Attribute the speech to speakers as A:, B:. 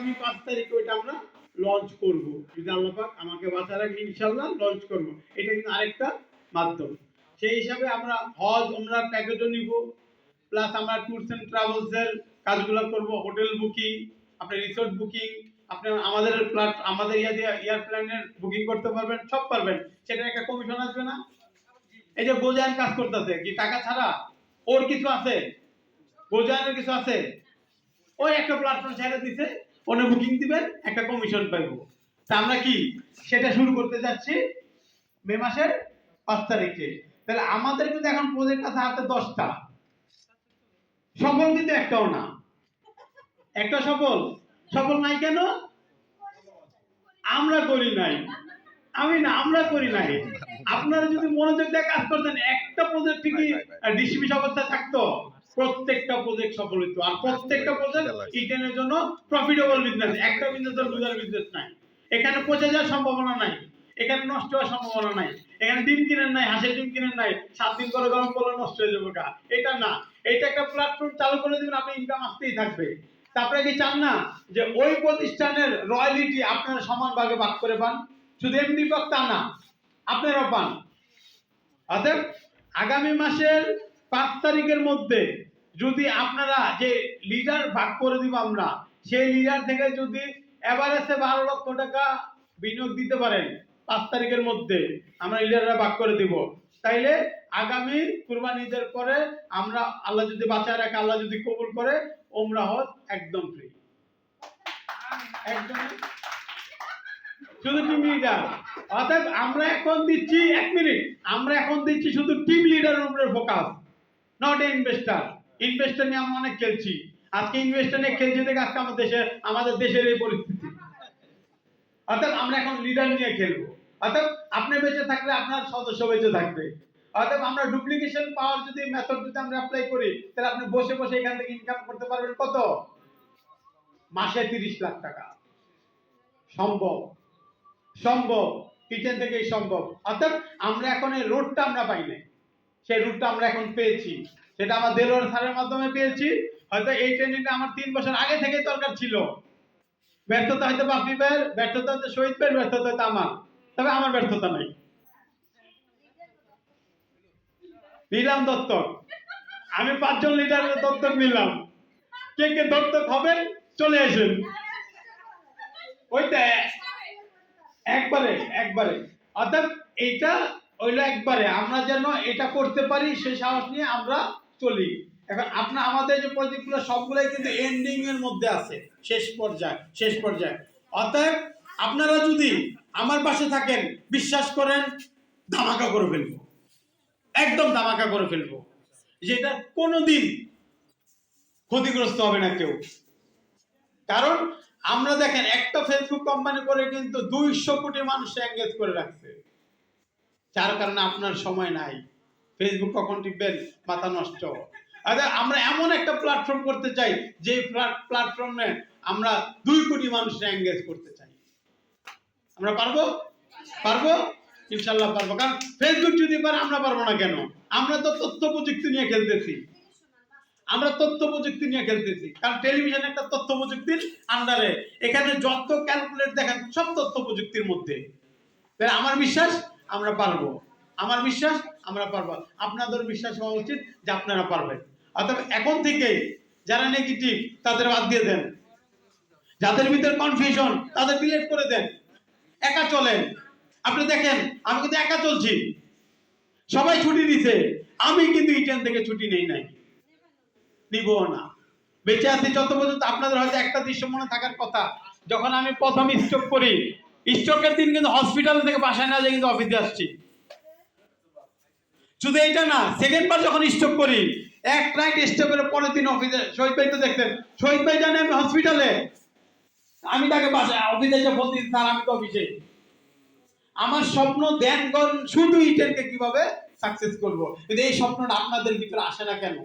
A: আগামী 5 তারিখে ওইটা আমরা লঞ্চ করব। যদি আল্লাহ পাক আমাকে বাঁচা রাখে ইনশাআল্লাহ লঞ্চ করব। এটা কিন্তু আরেকটা মাধ্যম। সেই হিসাবে আমরা হজ উমরার প্যাকেজও নিব, প্লাস আমরা ট্যুরস এন্ড ট্রাভেলস এর কাজগুলো করব, হোটেল বুকিং, আপনার রিসোর্ট বুকিং, আপনি আমাদের আমাদের এয়ারপ্লেনের বুকিং করতে পারবেন, সব পারবেন। সেটা একটা কমিশন আসবে না? এই যে বোঝান কাজ করতেছে কি টাকা ছাড়া ওর কিছু আছে? বোঝানোর কিছু আছে? ওই একটা প্ল্যাটফর্ম ছেড়ে দিছে, ওনে বুকিং দিবেন, একটা কমিশন পাইবো। তা আমরা কি সেটা শুরু করতে যাচ্ছি মে মাসের 5 তারিখে। তাহলে আমাদের কিন্তু এখন প্রজেক্ট আছে হাতে 10টা, সফল কিন্তু একটাও না। একটা সফল নাই কেন? আমরা করি নাই। আমি না, আমরা করি নাই। আপনারা যদি মনোযোগ দিয়ে কাজ করতেন, একটা প্রজেক্ট কি ডিসমিস অবস্থায় থাকতো? প্রত্যেকটা প্রজেক্ট সফল হইতো। আর প্রত্যেকটা প্রজেক্ট ইটেনের জন্য প্রফিটেবল বিজনেস। একটা বিজনেসের লুজার বিজনেস নাই। এখানে পচে যাওয়ার সম্ভাবনা নাই, এখানে নষ্ট হওয়ার সম্ভাবনা নাই, এখানে ডিম কিনেন নাই, হাঁসের ডিম কিনেন নাই, 7 দিন করে গরম করলে নষ্ট হয়ে যাবে গা, এটা না। এটা একটা প্ল্যাটফর্ম চালু করে দিবেন, আপনি ইনকাম আসতেই থাকবে। তারপরে কি চান না যে ওই প্রতিষ্ঠানের রয়্যালিটি আপনারা সমান ভাগে ভাগ করে পান? শুধু এমনি পাক তা না, আপনারাও পান। অতএব আগামী মাসের 5 তারিখের মধ্যে যদি আপনারা যে লিডার ভাগ করে দিব আমরা, সেই লিডার থেকে যদি এভারেজে 12 লক্ষ টাকা বিনিয়োগ দিতে পারেন 5 তারিখের মধ্যে, আমরা লিডাররা ভাগ করে দিব। তাইলে আগামী কুরবানি ঈদের পরে আমরা, আল্লাহ যদি বাঁচায় রাখে, আল্লাহ যদি কবুল করে, ওমরা হজ একদম ফ্রি, একদম শুধু টিম লিডার। অর্থাৎ আমরা এখন দিচ্ছি 1 মিনিট, আমরা এখন দিচ্ছি শুধু টিম লিডারের উপরে ফোকাস, নট ইনভেস্টর। ইনভেস্টর নিয়ে আমরা অনেক খেলছি, আজকে ইনভেস্টর নিয়ে খেলছি দেখে আজকে আমাদের দেশের এই পরিস্থিতি। অর্থাৎ আমরা এখন লিডার নিয়ে খেলবো। অর্থাৎ আপনি বেঁচে থাকলে আপনার সদস্য বেঁচে থাকবে। অর্থাৎ আমরা ডুপ্লিকেশন পাওয়ার যদি মেথড যদি আমরা অ্যাপ্লাই করি, তাহলে আপনি বসে বসে এখান থেকে ইনকাম করতে পারবেন কত? মাসে 30 লাখ টাকা। সম্ভব, সম্ভব, কিচেন থেকেই সম্ভব। অর্থাৎ আমরা এখন এই রোডটা আমরা পাই নাই, সেই রুটটা আমরা এখন পেয়েছি। সেটা আমার দেলোয়ার স্যারের মাধ্যমে পেয়েছি। হয়তো এই ট্রেনিংটা আমার 3 বছর আগে থেকে দরকার ছিল। ব্যর্থতা হয়তো বাপি ভাইয়ের, ব্যর্থতা হয়তো শহীদ ভাইয়ের, ব্যর্থতা হয়তো আমার, তবে আমার ব্যর্থতা নাই। নিলাম দত্তক, আমি 5 জন লিডারের দত্তক নিলাম। কে কে দত্তক হবেন চলে আসেন। ওইটা একবারে একবারে। অর্থাৎ এটা হইলো একবারে, আমরা যেন এটা করতে পারি সেই সাহস নিয়ে আমরা চলি। এখন আপনার আমাদের যে প্রজেক্টগুলো সবগুলাই কিন্তু এন্ডিং এর মধ্যে আছে, শেষ পর্যায়ে। অতএব আপনারা যদি আমার পাশে থাকেন, বিশ্বাস করেন ধামাকা করে ফেলবো, একদম ধামাকা করে ফেলবো, যেটা কোনোদিন ক্ষতিগ্রস্ত হবে না কেউ। কারণ আমরা দেখেন একটা ফেসবুক কোম্পানি করে কিন্তু 200 কোটি মানুষ এঙ্গেজ করে রাখছে, যার কারণে আপনার সময় নাই, ফেসবুক কখন টিপবেন মাথা নষ্ট। আচ্ছা, আমরা এমন একটা প্ল্যাটফর্ম করতে চাই যে প্ল্যাটফর্মে আমরা 2 কোটি মানুষ এঙ্গেজ করতে চাই। আমরা পারবো ইনশাআল্লাহ পারবো। কারণ ফেসবুক যদি পারে আমরা পারবো না কেন? আমরা তো তথ্য প্রযুক্তি নিয়ে খেলতেছি, কারণ টেলিভিশন একটা তথ্য প্রযুক্তির আন্ডারে। এখানে যত ক্যালকুলেট দেখেন সব তথ্য প্রযুক্তির মধ্যে। তাই আমার বিশ্বাস আমরা পারবো, আপনাদের বিশ্বাস হওয়া উচিত যে আপনারা পারবেন। অর্থাৎ এখন থেকে যারা নেগেটিভ তাদের বাদ দিয়ে দেন, যাদের ভিতরে কনফিউশন তাদের ডিলিট করে দেন, একা চলেন। আপনি দেখেন আমি কিন্তু একা চলছি, সবাই ছুটি দিছে, আমি কিন্তু ইটেন থেকে ছুটি নেই নাই, নিব না। বেঁচে আছি যত পর্যন্ত। আপনাদের হয়তো একটা দৃশ্য মনে থাকার কথা, যখন আমি প্রথম স্ট্রোক করি, স্ট্রোকের দিন কিন্তু হসপিটাল থেকে বাসায় না যাই কিন্তু অফিসে আসছি। শুধু এইটা না, সেকেন্ড বার যখন স্ট্রোক করি, এক নাইট স্টে করে পরের দিন অফিসে, শহীদ ভাই তো দেখতেন, শহীদ ভাই জানে আমি হসপিটালে, আমি তাকে বাসায় অফিসে এসে বলছি স্যার আমি তো অফিসে। আমার স্বপ্ন ধ্যান শুধু ইটেনকে কিভাবে সাকসেস করবো, কিন্তু এই স্বপ্নটা আপনাদের ভিতরে আসে না কেন?